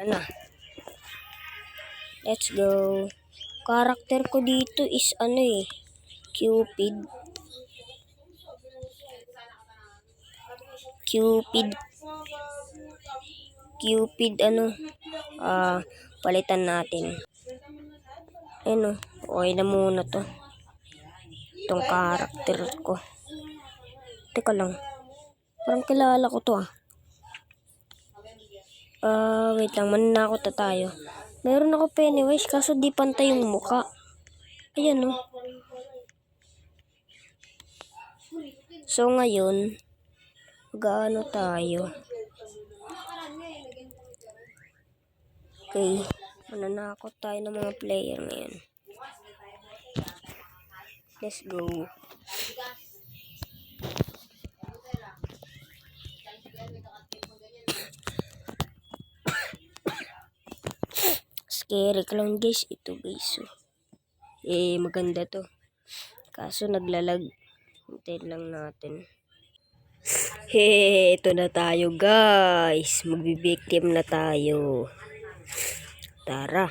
Tara na. Let's go. Karakter ko dito is Cupid. Cupid palitan natin. Okay na muna to. Itong karakter ko. Teka lang. Parang kilala ko to wait lang, mananakot na tayo. Meron ako Pennywise kaso di pantay yung muka. Ayan So ngayon, gaano tayo? Okay, mananakot tayo ng mga player ngayon. Let's go. Scary clown guys, ito guys. Maganda to. Kaso naglalag. Hintayin lang natin. Ito na tayo guys. Magbibiktim na tayo. Tara.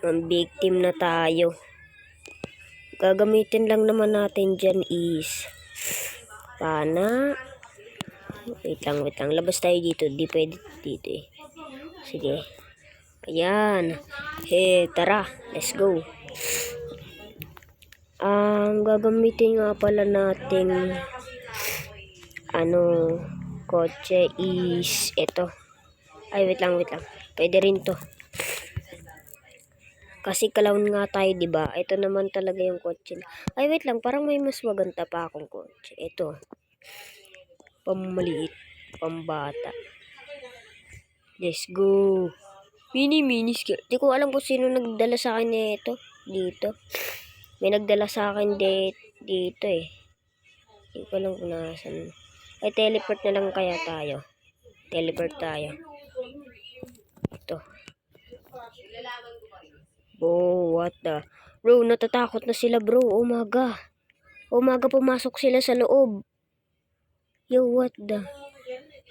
Mambiktim na tayo. Gagamitin lang naman natin dyan is pana. Wait lang. Labas tayo dito. Di pwede dito Sige. Ayan. Tara. Let's go. Ang gagamitin nga pala nating kotse is ito. Ay, wait lang. Pwede rin to. Kasi clown nga tayo, diba? Ito naman talaga yung kotse. Ay, wait lang. Parang may mas maganda pa akong kotse. Ito. Pamaliit. Pambata. Let's go. Mini skill. Di ko alam kung sino nagdala sa akin ito. Dito. May nagdala sa akin dito Di ko alam kung nasan. Ay, teleport na lang kaya tayo. Teleport tayo. Ito. What the? Bro, natatakot na sila bro. Umaga, pumasok sila sa loob. Yo, what the?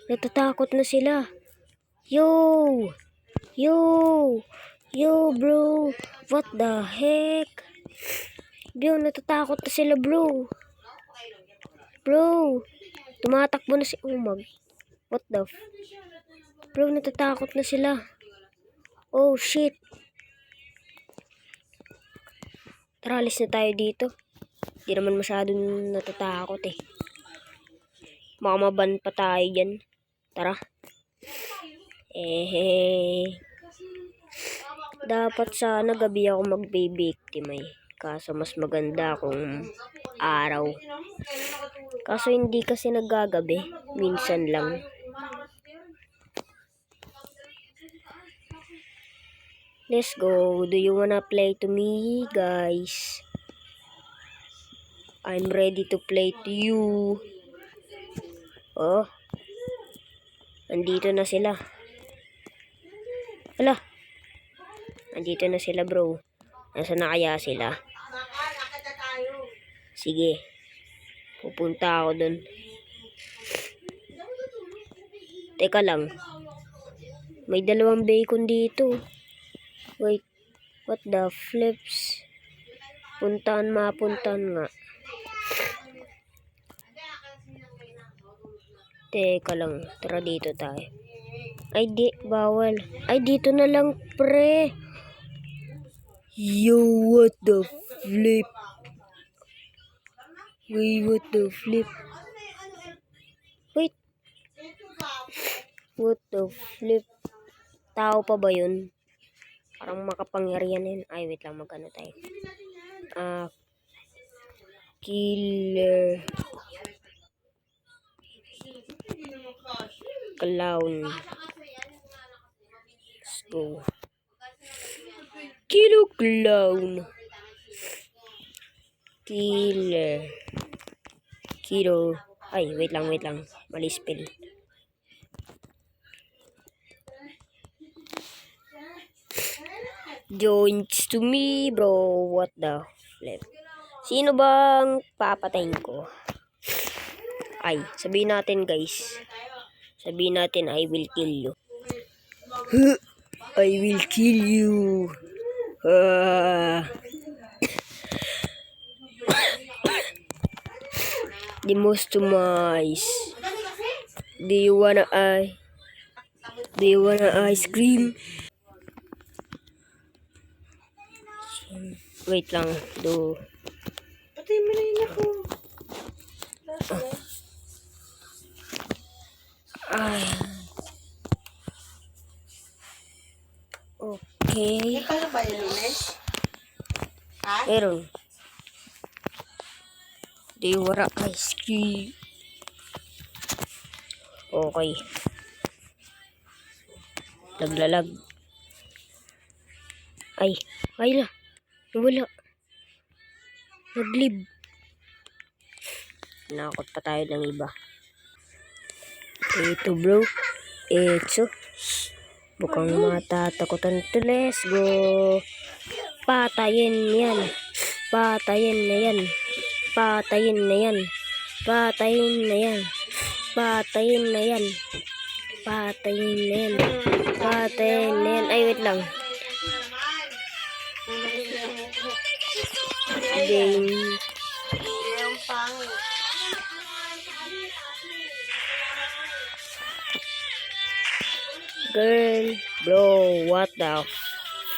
Natatakot na sila. Yo, bro. What the heck? Bro, natatakot na sila bro. Bro, tumatakbo na si What the Bro, natatakot na sila. Oh shit. Tara, alis na tayo dito. Di naman masyadong natatakot Baka maban pa tayo dyan. Tara. Dapat sana gabi ako magbe-victim Kaso mas maganda kung araw. Kaso hindi kasi naggagabi. Minsan lang. Let's go. Do you wanna play to me, guys? I'm ready to play to you. Oh. Andito na sila. Hala. Andito na sila, bro. Nasaan na kaya sila? Sige. Pupunta ako dun. Teka lang. May 2 bacon dito. Wait. What the flips? Mapuntahan nga. Teka lang. Tara dito tayo. Ay, di. Bawal. Ay, dito na lang, pre. Yo, what the flip? Wait, what the flip? Wait. What the flip? Tao pa ba yun? Parang makapangyarihan yun. Ay, wait lang. Magkano tayo? Killer. Clown. Let's go. Kilo clown. Killer. Kilo. Ay, wait lang. Mali spell. Joins to me, bro. What the flip? Sino bang papatayin ko? Ay, sabihin natin guys. I will kill you. I will kill you. Ah. The most to mice. Do you wanna ice cream? Wait lang. Patay mo na yun ako. Ay. Okay. May pala ba yung lunes? Ha? Meron. Do you wanna ice cream? Okay. Naglalag. Ay la. Wala. Naglib. Nakakot pa tayo ng iba. Ito bro. Ito. Bukang matatakotan to. Let's go. Patayin yan. Patayin na yan. Patayin na yan. Patayin na yan. Patayin na yan. Patayin na yan. Patayin na yan. Ay, wait lang. Game. Yung pangit. Girl. Bro, what the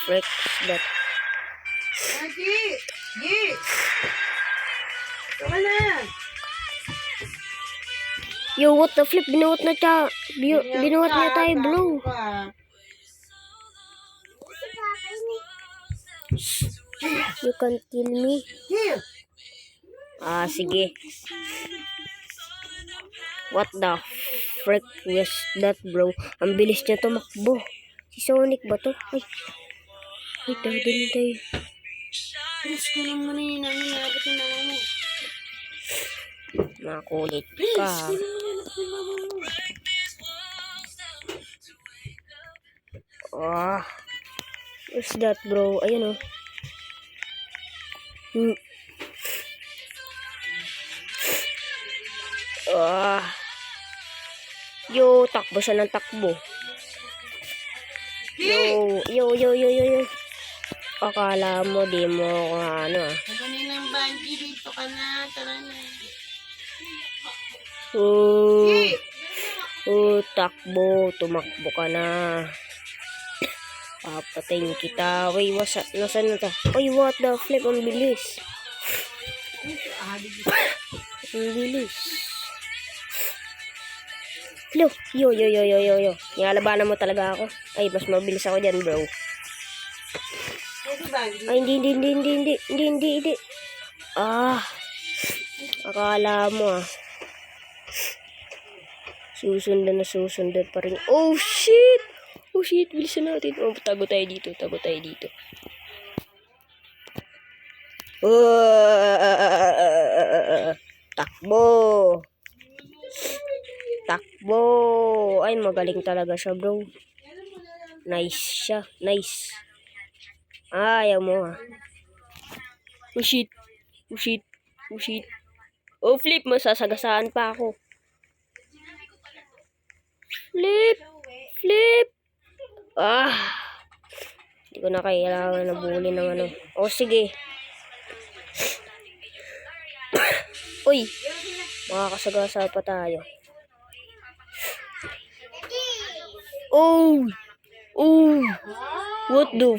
frick that? Gi! Gi! Tama na! Yo, what the flip? Binuhat na siya. Binuhat niya tayo, bro. You can kill me. Gi! Sige. What the frick was that, bro? Ang bilis niya tumakbo. Si Sonic ba to? Ay. Ay, tayo. Bilis ko lang muna yun. Ano nabot yung mama mo? Makulit Bilis ka. ko lang nabot yung mama mo. What's that, bro? Ayun, oh. Yo, takbo siya ng takbo. Yo. Akala mo, di mo ako ano, ah. Magaling ng Bungie. Dito ka na. Tara na. Takbo. Tumakbo ka na. Papatayin kita. Uy, nasaan na ta? Uy, what the flip? Ang bilis. Ang bilis. Hello. Yo. Nilalabanan mo talaga ako. Ay, mas mabilis ako dyan, bro. Ay, hindi. Akala mo, ah. Susundan pa rin. Oh, shit! Bilisan natin. Oh, tago tayo dito. Takbo. Ay, magaling talaga siya, bro. Nice siya. Nice. Ayaw mo, ah. Oh, shit. Oh, flip. Masasagasaan pa ako. Flip. Hindi ko na kailangan na bully ng ano. Oh, sige. Uy. Makakasagasa pa tayo. Oh. What the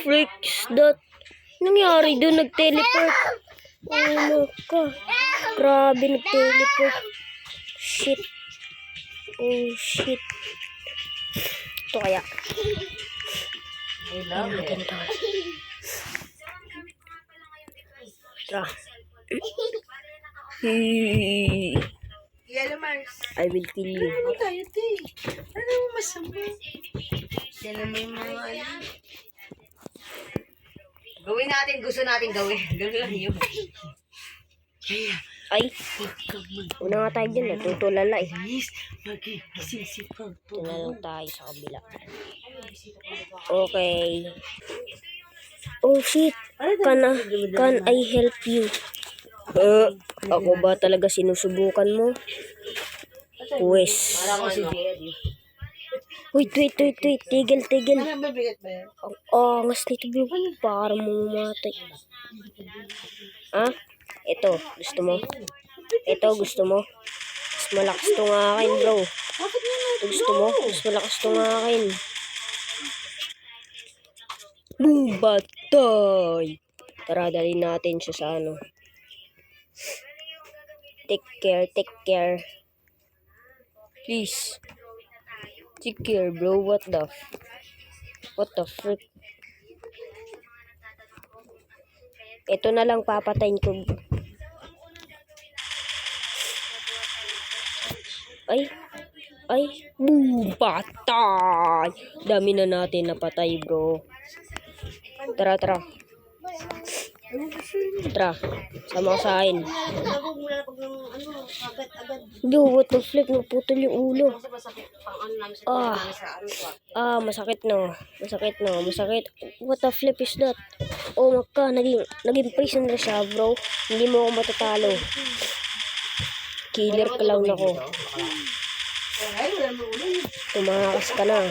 frick's that? Nangyari doon? Nag-teleport. Ano ka? Grabe, nag-teleport. Shit. Oh, shit. Ito kaya. I love it. Tara. Yellow Mars. I will kill you. Ano tayo, te? Ano mo masama? Dala mo yung mga ano. Gawin natin, gusto natin gawin. Gawin lang yun. Ay. Una nga tayo dyan. Natutulala eh. Mag-isisipaw po. Ito na lang tayo sa kabila. Okay. Oh shit. Can I help you? Ako ba talaga sinusubukan mo? Pues. Para ko si Jerry. Wait. Tigil. Ano ba bigat ba yan? Ang angas nito bro. Para mamatay. Ha? Ito, gusto mo? Ito, gusto mo? Mas malakas to nga akin bro. Bakit nga Ito, gusto mo? Mas malakas to nga akin. Boom! Batay! Tara, dalhin natin siya sa ano. Take care. Please. Take care, bro. What the frick? Ito na lang papatayin ko. Ay. Boom! Patay! Dami na natin napatay, bro. Tara. Sama ko sa akin. Nagog muna pag agad. Yo, what the flip? Naputol yung ulo. Kasi masakit pang ano namin sa ano ko. Masakit no. What the flip is that? Oh, naging prison na siya, bro. Hindi mo ako matatalo. Killer clown ako. Ay, wala mo ulo. Tumakas ka na.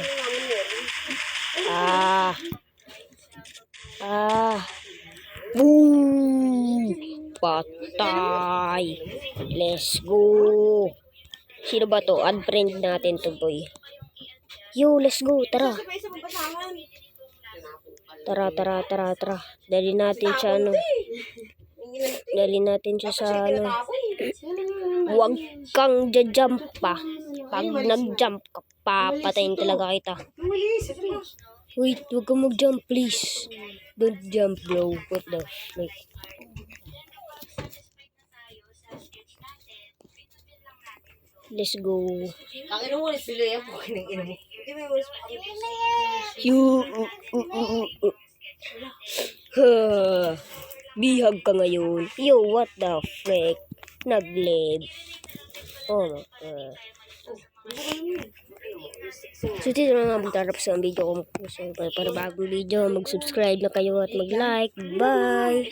Boom! Patay! Let's go! Sino ba to? Unfriend natin to, boy. Yo, let's go. Tara. Dali natin siya ano. Huwag kang jump pa. Pag nag-jump ka, papatayin talaga kita. Wait, huwag kang mag-jump, please. Don't jump, bro. What the frick? Let's go. Ang ino mo, sila yan po. Ino mo. Bihag ka ngayon. Yo, what the frick? Nag-live. Oh my god. So, dito na nga magtarap sa video ko. Para bagong video, mag-subscribe na kayo at mag-like. Bye!